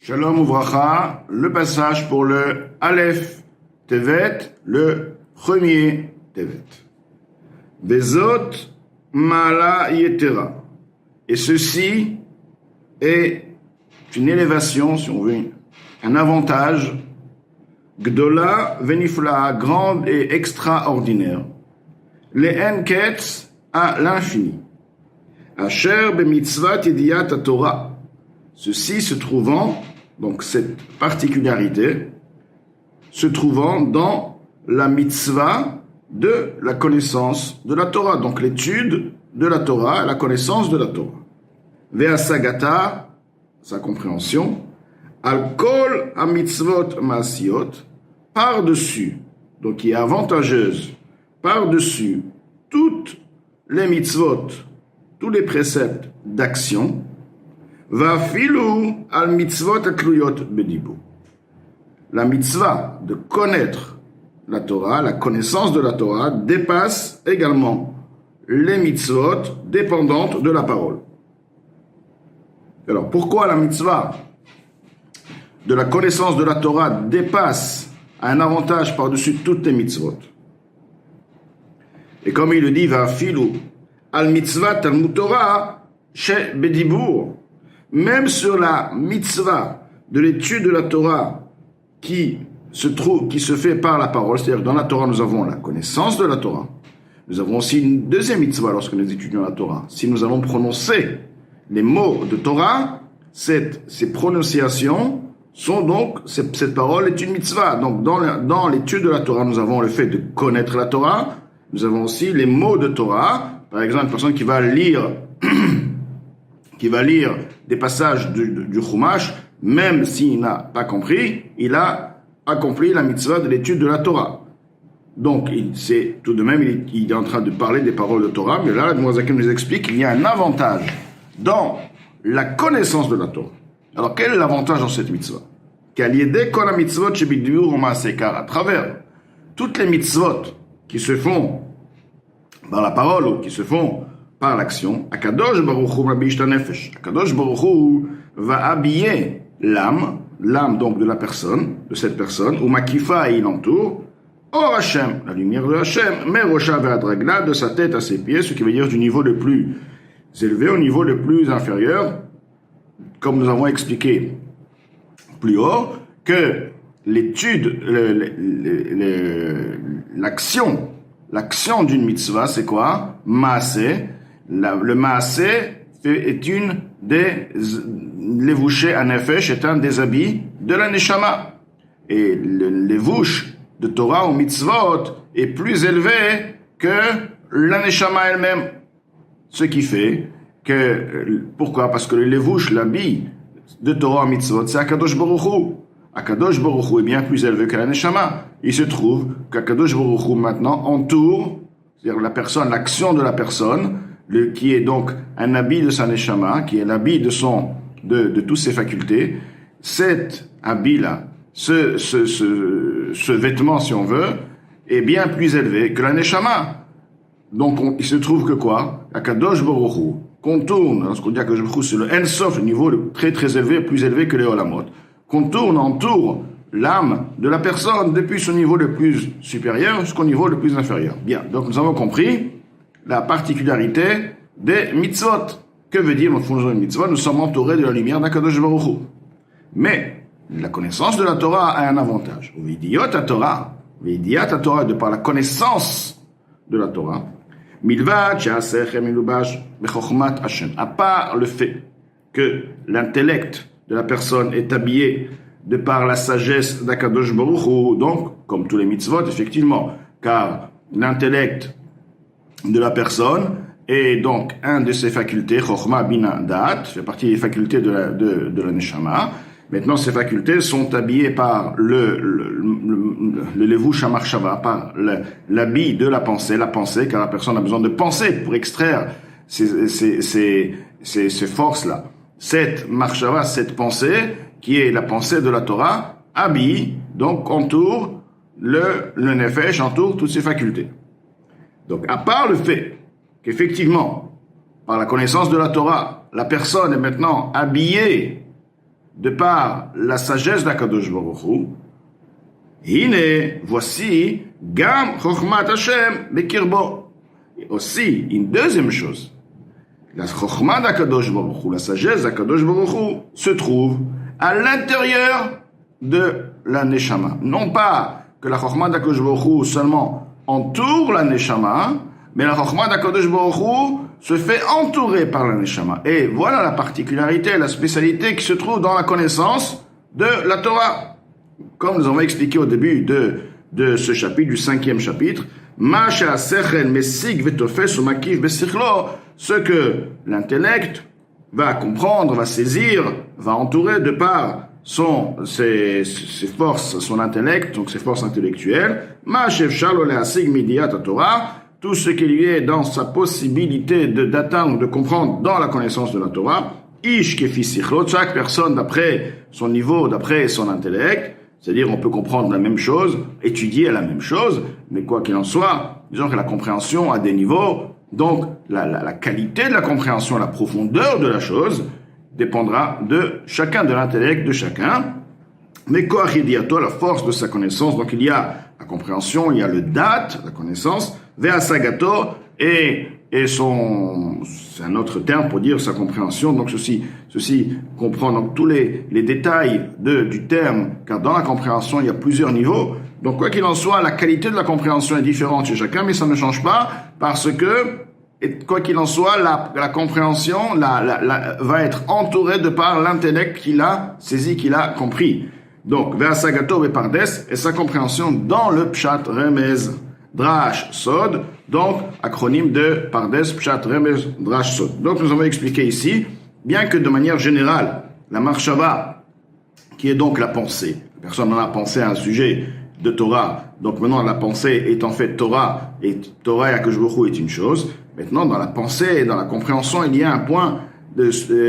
Shalom Uvracha, le passage pour le Aleph Tevet, le premier Tevet. Bezot Mala Yetera. Et ceci est une élévation, si on veut, un avantage, Gdola Venifla, grande et extraordinaire. Les Enketz à l'infini. Asher Bemitzvat Yediat Torah. Ceci se trouvant, donc cette particularité, se trouvant dans la mitzvah de la connaissance de la Torah, donc l'étude de la Torah, la connaissance de la Torah. Vea sagata, sa compréhension, al kol a mitzvot maasiot, par-dessus, donc qui est avantageuse, par-dessus toutes les mitzvot, tous les préceptes d'action, va filou al mitzvot atluyot bedibu. La mitzvah de connaître la Torah, la connaissance de la Torah, dépasse également les mitzvot dépendantes de la parole. Alors, pourquoi la mitzvah de la connaissance de la Torah dépasse un avantage par-dessus toutes les mitzvot? Et comme il le dit, va filou al mitzvah talmud Torah chez bedibur. Même sur la mitzvah de l'étude de la Torah qui se fait par la parole, c'est-à-dire dans la Torah nous avons la connaissance de la Torah, nous avons aussi une deuxième mitzvah lorsque nous étudions la Torah. Si nous allons prononcer les mots de Torah, ces prononciations sont donc, cette parole est une mitzvah. Donc dans l'étude de la Torah, nous avons le fait de connaître la Torah, nous avons aussi les mots de Torah. Par exemple, une personne qui va lire des passages du Chumash, même s'il n'a pas compris, il a accompli la mitzvah de l'étude de la Torah. Donc, tout de même, il est en train de parler des paroles de Torah, mais là, le Moazakim nous explique qu'il y a un avantage dans la connaissance de la Torah. Alors, quel est l'avantage dans cette mitzvah? À travers toutes les mitzvot qui se font dans la parole ou qui se font par l'action, Akadosh Baruch Hu Mabish Nefesh. Akadosh Baruch Hu va habiller l'âme donc de la personne, de cette personne, ou Makifa et il entoure, Or Hashem, la lumière de Hashem, Merosha Ve'adragla, de sa tête à ses pieds, ce qui veut dire du niveau le plus élevé au niveau le plus inférieur, comme nous avons expliqué plus haut, que l'étude, l'action d'une mitzvah, c'est quoi? Maaseh. Le maaseh est une des levouché à nefesh, est un des habits de la neshama. Et le levouche de Torah ou mitzvot est plus élevé que la neshama elle-même. Ce qui fait que, pourquoi? Parce que le levouche, l'habit de Torah ou mitzvot, c'est Akadosh Baruch Hu. Akadosh Baruch Hu est bien plus élevé que la neshama. Il se trouve qu'Akadosh Baruch Hu maintenant entoure, c'est-à-dire la personne, l'action de la personne, qui est donc un habit de sa neshama, qui est l'habit de toutes ses facultés. Cet habit-là, ce vêtement, si on veut, est bien plus élevé que la neshama. Donc, il se trouve que quoi? Akadosh Baruch Hu contourne, lorsqu'on dit Akadosh Baruch Hu, c'est le Ensof, le niveau très très élevé, plus élevé que les Olamot, entoure l'âme de la personne depuis son niveau le plus supérieur jusqu'au niveau le plus inférieur. Bien, donc nous avons compris la particularité des mitzvot. Que veut dire notre fonction de mitzvot? Nous sommes entourés de la lumière d'Akadosh Baruch Hu. Mais la connaissance de la Torah a un avantage. V'idiyot Torah, de par la connaissance de la Torah, milvad she'asechem milubash bechokhmat Hashem. À part le fait que l'intellect de la personne est habillé de par la sagesse d'Akadosh Baruch Hu, donc comme tous les mitzvot effectivement, car l'intellect de la personne est donc un de ses facultés, Chokhma Bina Da'at, fait partie des facultés de la Neshama. Maintenant, ces facultés sont habillées par le Levush HaMachshava, par l'habit de la pensée, car la personne a besoin de penser pour extraire ces forces-là. Cette Machshava, cette pensée, qui est la pensée de la Torah, habille, donc entoure le Nefesh, entoure toutes ses facultés. Donc, à part le fait qu'effectivement, par la connaissance de la Torah, la personne est maintenant habillée de par la sagesse d'Akadosh Baruch Hu. Hine, voici, Gam Chochmat Hashem Bekirbo. Et aussi, une deuxième chose, la Chochmat d'Akadosh Baruch Hu, la sagesse d'Akadosh Baruch Hu, se trouve à l'intérieur de la Neshama. Non pas que la Chochmat d'Akadosh Baruch Hu seulement entoure la Neshama, mais la Chochmat d'Akadosh Baruch Hu se fait entourer par la Neshama. Et voilà la particularité, la spécialité qui se trouve dans la connaissance de la Torah. Comme nous avons expliqué au début de ce chapitre, du 5e chapitre, ce que l'intellect va comprendre, va saisir, va entourer de par ses forces, son intellect, donc ses forces intellectuelles, tout ce qui lui est dans sa possibilité d'atteindre, de comprendre dans la connaissance de la Torah, chaque personne d'après son niveau, d'après son intellect, c'est-à-dire on peut comprendre la même chose, étudier la même chose, mais quoi qu'il en soit, disons que la compréhension a des niveaux, donc la qualité de la compréhension, la profondeur de la chose, dépendra de chacun, de l'intellect de chacun, mais Koach Yediato, la force de sa connaissance, donc il y a la compréhension, il y a le date, la connaissance, Ve'asagato, et c'est un autre terme pour dire sa compréhension, donc ceci comprend donc tous les détails du terme, car dans la compréhension, il y a plusieurs niveaux. Donc quoi qu'il en soit, la qualité de la compréhension est différente chez chacun, mais ça ne change pas, parce que, quoi qu'il en soit, la compréhension va être entourée de par l'intellect qu'il a saisi, qu'il a compris. Donc, Ve'asagato ve'pardes, et sa compréhension dans le Pshat Remez Drash Sod, donc acronyme de Pardes Pshat Remez Drash Sod. Donc nous avons expliqué ici, bien que de manière générale, la Marshava, qui est donc la pensée, personne en a pensé à un sujet de Torah, donc maintenant la pensée est en fait Torah, et Torah et Akadosh Baruch Hu est une chose. Maintenant dans la pensée et dans la compréhension, il y a un point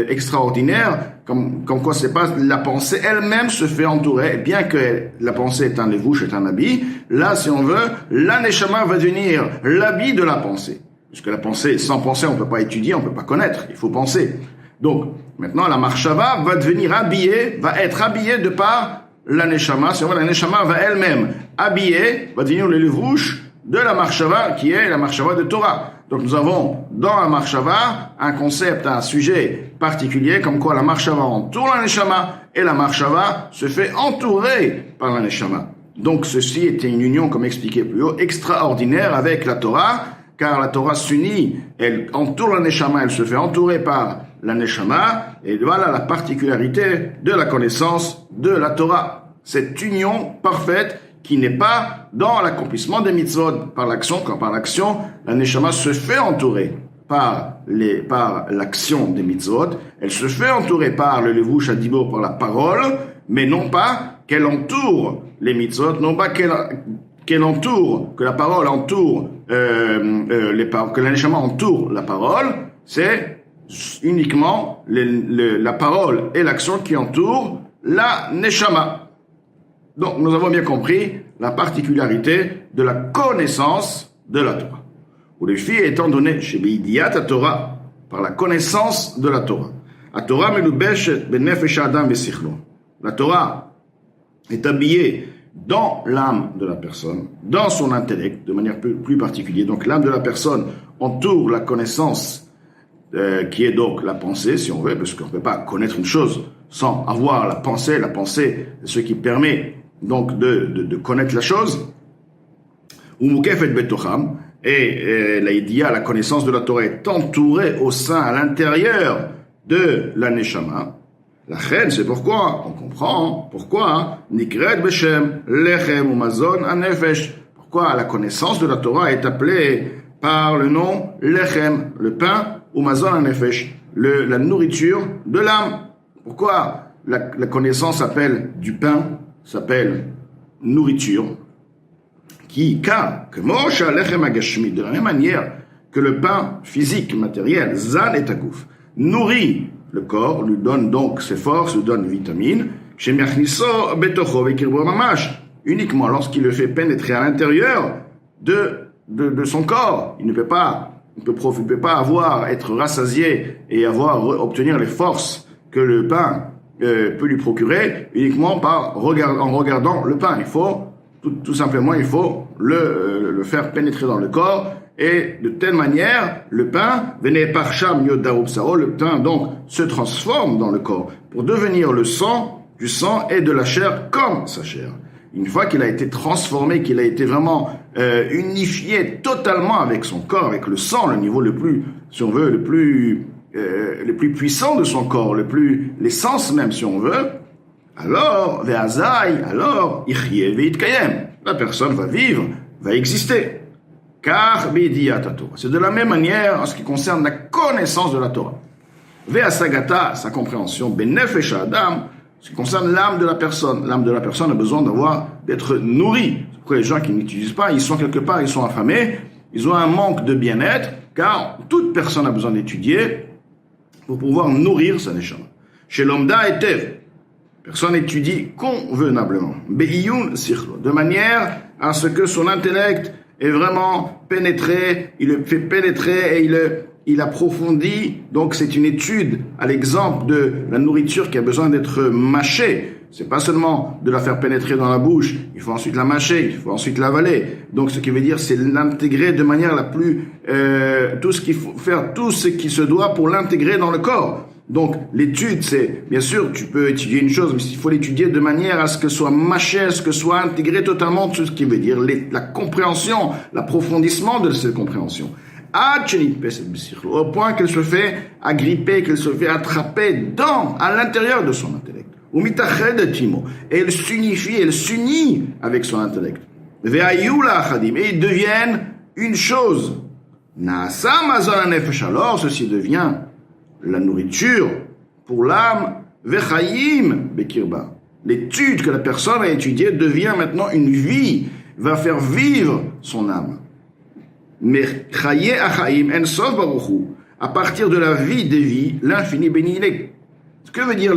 extraordinaire, comme quoi c'est pas la pensée elle-même se fait entourer, bien que la pensée est un levouche, est un habit. Là, si on veut, la neshama va devenir l'habit de la pensée, puisque la pensée, sans penser, on peut pas étudier, on peut pas connaître, il faut penser. Donc maintenant, la marshava va devenir habillée, va être habillée de par la neshama. Si on veut, la neshama va elle-même habiller, va devenir le levouche de la marshava, qui est la marshava de Torah. Donc nous avons dans la marshava un concept, un sujet particulier, comme quoi la marshava entoure la neshama et la marshava se fait entourer par la neshama. Donc ceci était une union, comme expliqué plus haut, extraordinaire avec la Torah, car la Torah s'unit, elle entoure la neshama, elle se fait entourer par la neshama, et voilà la particularité de la connaissance de la Torah. Cette union parfaite qui n'est pas dans l'accomplissement des mitzvot par l'action, quand par l'action, la neshama se fait entourer par l'action des mitzvot, elle se fait entourer par le levush hadibur, par la parole, mais non pas qu'elle entoure les mitzvot, non pas qu'elle entoure, que la parole entoure que la neshama entoure la parole, c'est uniquement la parole et l'action qui entourent la neshama. Donc, nous avons bien compris la particularité de la connaissance de la Torah. Ou les filles étant donné chez Beidiyat Torah, par la connaissance de la Torah. La Torah melubeshet benefesh adam vesichlo. La Torah est habillée dans l'âme de la personne, dans son intellect, de manière plus particulière. Donc, l'âme de la personne entoure la connaissance, qui est donc la pensée, si on veut, parce qu'on ne peut pas connaître une chose sans avoir la pensée. La pensée, c'est ce qui permet donc de connaître la chose. Et la connaissance de la Torah est entourée au sein, à l'intérieur de la neshama. La reine, c'est pourquoi, on comprend, pourquoi, Nikred Beshem, Lechem ou Mazon Anefesh. Pourquoi la connaissance de la Torah est appelée par le nom Lechem, le pain, ou Mazon Anefesh, la nourriture de l'âme. Pourquoi la connaissance s'appelle du pain, s'appelle nourriture, car que Moshe Lechem Agashmi, de la même manière que le pain physique, matériel, Zan et Tagouf, nourrit le corps, lui donne donc ses forces, lui donne des vitamines, Shemiachniso Betocho Vekirbo Mamash, uniquement lorsqu'il le fait pénétrer à l'intérieur de son corps. Il ne peut pas être rassasié et obtenir les forces que le pain peut lui procurer uniquement en regardant le pain. Il faut, tout simplement, il faut le faire pénétrer dans le corps, et de telle manière, le pain, le pain donc se transforme dans le corps pour devenir le sang, du sang et de la chair comme sa chair. Une fois qu'il a été transformé, qu'il a été vraiment unifié totalement avec son corps, avec le sang, le niveau le plus, si on veut, le plus puissant de son corps, l'essence même, si on veut, alors, la personne va vivre, va exister. Car c'est de la même manière en ce qui concerne la connaissance de la Torah. Ve'asagata, sa compréhension, benefesh adam, ce qui concerne l'âme de la personne. L'âme de la personne a besoin d'être nourrie. Pourquoi les gens qui n'utilisent pas, ils sont quelque part, ils sont affamés, ils ont un manque de bien-être, car toute personne a besoin d'étudier pour pouvoir nourrir sa neshama. Chez l'omda etev, personne étudie convenablement, be'iyun sichlo, de manière à ce que son intellect est vraiment pénétré, il le fait pénétrer et il approfondit. Donc c'est une étude à l'exemple de la nourriture qui a besoin d'être mâchée. C'est pas seulement de la faire pénétrer dans la bouche, il faut ensuite la mâcher, il faut ensuite l'avaler. Donc ce qui veut dire c'est l'intégrer de manière la plus tout ce qu'il faut faire, tout ce qui se doit pour l'intégrer dans le corps. Donc l'étude, c'est bien sûr tu peux étudier une chose, mais il faut l'étudier de manière à ce que soit mâché, à ce que soit intégré totalement tout ce qui veut dire la compréhension, l'approfondissement de cette compréhension. Au point qu'elle se fait agripper, qu'elle se fait attraper à l'intérieur de son intellect. Et elle s'unit avec son intellect. Et ils deviennent une chose. Alors ceci devient la nourriture pour l'âme, vechayim bekirba. L'étude que la personne a étudiée devient maintenant une vie, va faire vivre son âme. Mais chaye achayim en sof baruchu, à partir de la vie des vies, l'infini béni il est. Ce que veut dire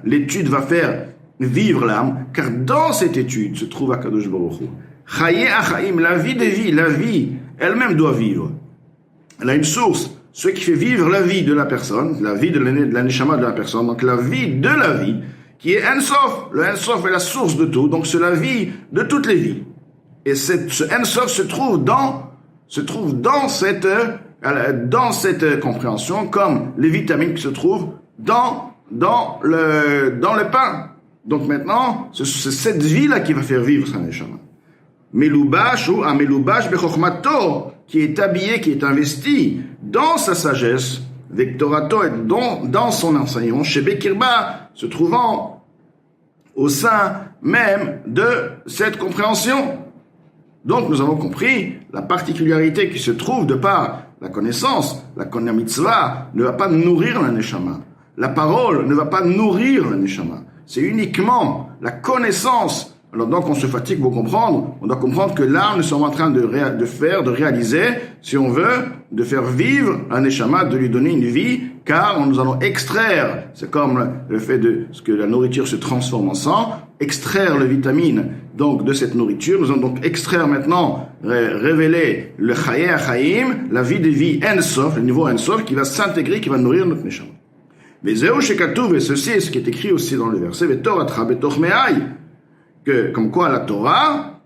l'étude va faire vivre l'âme, car dans cette étude se trouve Akadosh Baruch Hu. Chaye achayim, la vie des vies, la vie elle-même doit vivre. Elle a une source. Ce qui fait vivre la vie de la personne, la vie de la neshama de la personne, donc la vie de la vie, qui est Ensof. Le Ensof est la source de tout, donc c'est la vie de toutes les vies. Et ce Ensof se trouve dans cette compréhension, comme les vitamines qui se trouvent dans le pain. Donc maintenant, c'est cette vie-là qui va faire vivre sa neshama. Melubash ou Amelubash bechokmato, qui est habillé, qui est investi dans sa sagesse, vectorato, et dans son enseignement, chez Bekirba, se trouvant au sein même de cette compréhension. Donc nous avons compris la particularité qui se trouve de par la connaissance. La mitzvah ne va pas nourrir la neshama. La parole ne va pas nourrir la neshama. C'est uniquement la connaissance. Alors donc on se fatigue pour comprendre, on doit comprendre que là nous sommes en train de réaliser, si on veut, de faire vivre un neshama, de lui donner une vie, car nous allons extraire, c'est comme le fait de ce que la nourriture se transforme en sang, extraire les vitamines donc de cette nourriture, nous allons donc extraire maintenant, révéler le chaye chaim, la vie des vies ensof, le niveau ensof qui va s'intégrer, qui va nourrir notre neshama. Mais zéou shekatuv, et ceci est ce qui est écrit aussi dans le verset, vetoratra betoch me'ai, que, comme quoi la Torah,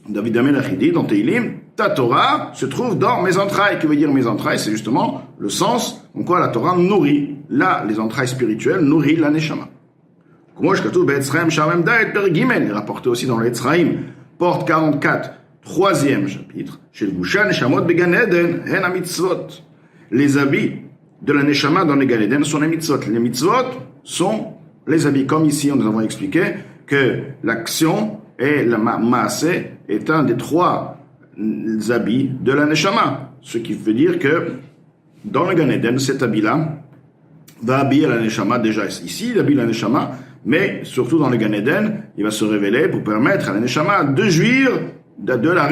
David Amelach dit dans Teilim, ta Torah se trouve dans mes entrailles. Que veut dire mes entrailles? C'est justement le sens, comme quoi la Torah nourrit, là, les entrailles spirituelles nourrit la Neshama. Comme je katoub be'etzraim shamem daet per gimel, rapporté aussi dans l'Etzraim, porte 44, 3e chapitre, chez le Gushan Neshamot began Eden, hen ha mitzvot. Les habits de la Neshama dans les Gan Eden sont les mitzvot. Les mitzvot sont les habits, comme ici nous avons expliqué, que l'action et la maaseh est un des 3 habits de la neshama. Ce qui veut dire que dans le Gan Eden, cet habit-là va habiller la neshama déjà ici, il habille la neshama, mais surtout dans le Gan Eden, il va se révéler pour permettre à la neshama de jouir de la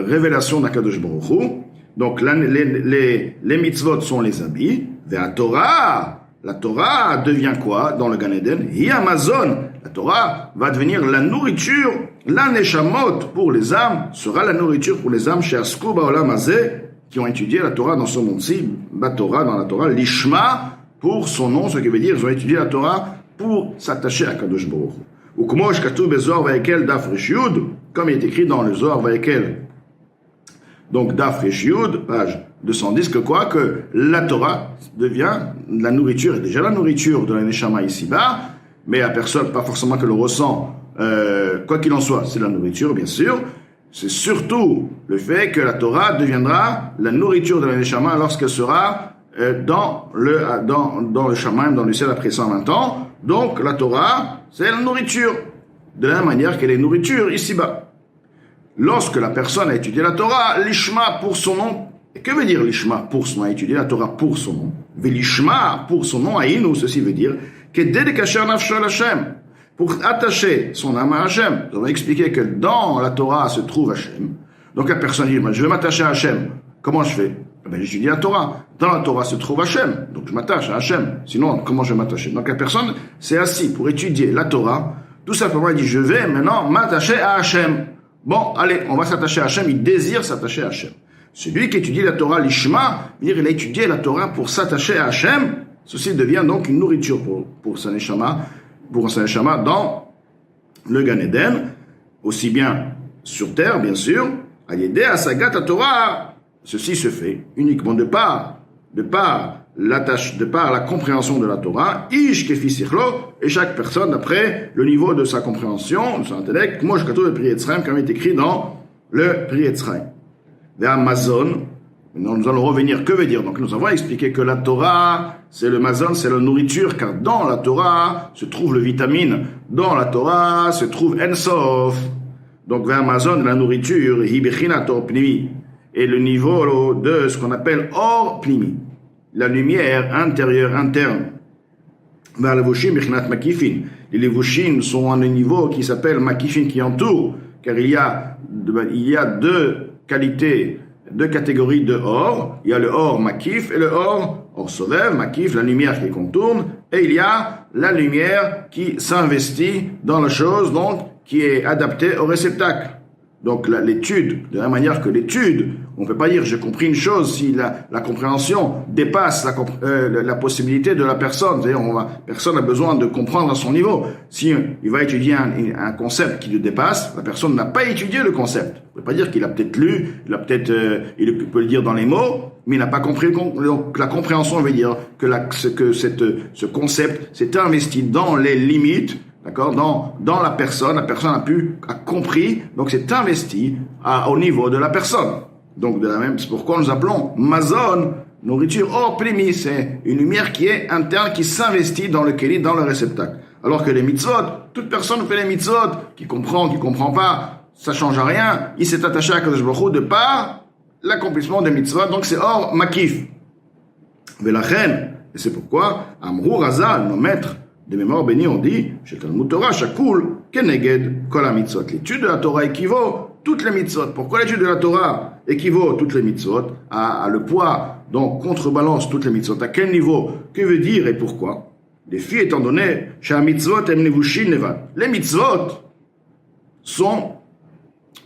révélation d'Akadosh Baruch Hu. Donc les mitzvot sont les habits, vers la Torah. La Torah devient quoi dans le Gan Eden? Hi Amazon. La Torah va devenir la nourriture, la neshamot pour les âmes, sera la nourriture pour les âmes chez Asku Ba'olam Hazeh, qui ont étudié la Torah dans ce monde-ci, Torah, dans la Torah, l'Ishma, pour son nom, ce qui veut dire, ils ont étudié la Torah pour s'attacher à Kadosh Baruch Hu. Ou comme comme il est écrit dans le Zohar Vayekel, donc Daf Resh Yud, page 210, que quoi? Que la Torah devient la nourriture, et déjà la nourriture de la Neshama ici-bas, mais la personne, pas forcément que le ressent, quoi qu'il en soit, c'est la nourriture, bien sûr. C'est surtout le fait que la Torah deviendra la nourriture de la Neshama lorsqu'elle sera dans le Shamaim, dans le ciel après 120 ans. Donc la Torah, c'est la nourriture, de la même manière qu'elle est nourriture ici-bas. Lorsque la personne a étudié la Torah, l'Ishma pour son nom. Et que veut dire l'Ishma pour son nom? A étudié la Torah pour son nom. L'Ishma pour son nom, Aïnou, ceci veut dire que pour attacher son âme à Hachem. On va expliquer que dans la Torah se trouve Hachem. Donc la personne dit, je veux m'attacher à Hachem. Comment je fais? J'étudie la Torah. Dans la Torah se trouve Hachem. Donc je m'attache à Hachem. Sinon, comment je vais m'attacher? Donc la personne s'est assise pour étudier la Torah. Tout simplement, il dit, je vais maintenant m'attacher à Hachem. Bon, allez, on va s'attacher à Hachem. Il désire s'attacher à Hachem. Celui qui étudie la Torah, l'Ishma, il a étudié la Torah pour s'attacher à Hachem. Ceci devient donc une nourriture pour sa neshama, dans le Gan Eden, aussi bien sur terre, bien sûr, à l'aider à Sagat à Torah. Ceci se fait uniquement de par la compréhension de la Torah, Ish kefi sichlo, et chaque personne d'après le niveau de sa compréhension, de son intellect, moi je katoub le Pri Etzraim, comme il est écrit dans le Pri Etzraim. Vers Amazon, maintenant nous allons revenir, que veut dire? Donc nous avons expliqué que la Torah, c'est le mazon, c'est la nourriture, car dans la Torah se trouve le vitamine, dans la Torah se trouve Ensof. Donc vers Amazon, la nourriture, Hibechinat Or Pnimi, et le niveau de ce qu'on appelle Or Pnimi, la lumière intérieure, interne. Vers Levushim, Bechinat Makifin. Les Levushim sont à un niveau qui s'appelle Makifin, qui entoure, car il y a deux catégories de or. Il y a le or Makif et le or Sovev. Makif, la lumière qui contourne, et il y a la lumière qui s'investit dans la chose, donc qui est adaptée au réceptacle. Donc l'étude, de la même manière que l'étude, on ne peut pas dire j'ai compris une chose si la compréhension dépasse la possibilité de la personne. C'est-à-dire personne n'a besoin de comprendre à son niveau. Si il va étudier un concept qui le dépasse, la personne n'a pas étudié le concept. On ne peut pas dire qu'il a peut-être lu, il peut le dire dans les mots, mais il n'a pas compris. Donc la compréhension veut dire que ce concept s'est investi dans les limites, d'accord, dans la personne a compris, donc c'est investi au niveau de la personne. Donc c'est pourquoi nous appelons mazon, nourriture or primi, c'est une lumière qui est interne, qui s'investit dans le kéli, dans le réceptacle. Alors que les mitzvot, toute personne fait les mitzvot, qui comprend pas, ça change à rien, il s'est attaché à Kadosh Baruch Hu de par l'accomplissement des mitzvot, donc c'est or makif. Velachen, et c'est pourquoi, Amrou Razal, nos maîtres de mémoire bénis, on dit, chez Talmud Torah, Shakul, Keneged, Kol HaMitzvot. L'étude de la Torah équivaut toutes les mitzvot. Pourquoi l'étude de la Torah équivaut toutes les mitzvot, à le poids, donc contrebalance toutes les mitzvot? À quel niveau? Que veut dire et pourquoi? Les filles étant donné, chez HaMitzvot, Em Nevushin Nevad. Les mitzvot sont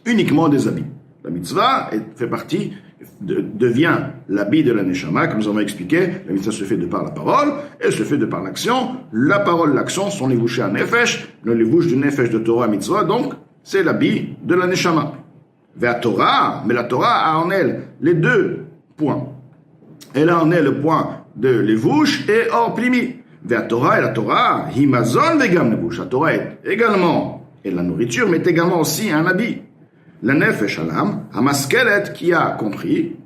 uniquement des habits. La mitzvah devient l'habit de la neshama, comme nous avons expliqué. La mitzvah se fait de par la parole, et se fait de par l'action. La parole, l'action sont les vouchés à nefesh, les vouches du nefesh de Torah mitzvah, donc c'est l'habit de la neshama. Vers Torah, mais la Torah a en elle les deux points. Elle a en elle le point de levouche et or plimi. Vers Torah et la Torah, himazon vegam levouche. La Torah est également, et la nourriture, mais également aussi un habit. La nefesh alam, hamaskelet, qui a compris,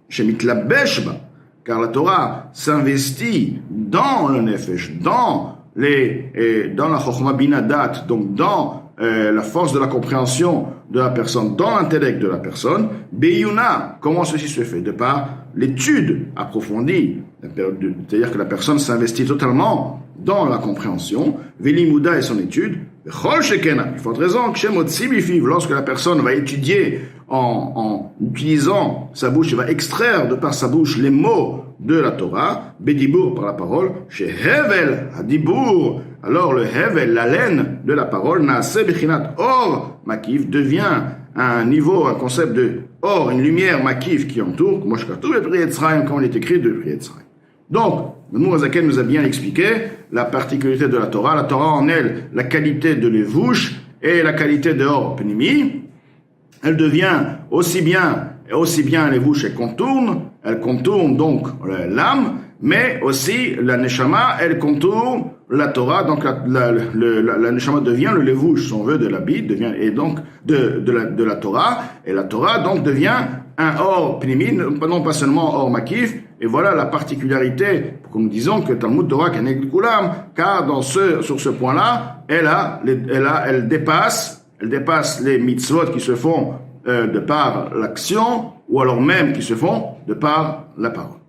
shemit la beshba, car la Torah s'investit dans le nefesh, dans la chokhmah binadat, donc dans la force de la compréhension de la personne, dans l'intellect de la personne. Beyuna, comment ceci se fait? De par l'étude approfondie, c'est-à-dire que la personne s'investit totalement dans la compréhension. Velimouda et son étude. Chol shekena, il faut raison que lorsque la personne va étudier en utilisant sa bouche, il va extraire de par sa bouche les mots de la Torah, Bedibour par la parole, chez Hevel, Hadibour, alors le Hevel, la laine de la parole, Naase Bechinat Or Makif, devient un niveau, un concept or une lumière makif qui entoure, comme on est écrit de Pri Etzraïm. Donc, le Mourazaken nous a bien expliqué la particularité de la Torah. La Torah en elle, la qualité de levouche et la qualité de or pnimi. Elle devient aussi bien levouche, elle contourne donc l'âme, mais aussi la neshama, elle contourne la Torah, donc la neshama devient le levouche, si on veut, de la Bible, devient, et donc de la Torah, et la Torah donc devient un or pnimi, non pas seulement or makif, et voilà la particularité, comme nous disons que Talmud Torah Keneged Kulam, car sur ce point-là, elle dépasse les mitzvot qui se font de par l'action, ou alors même qui se font de par la parole.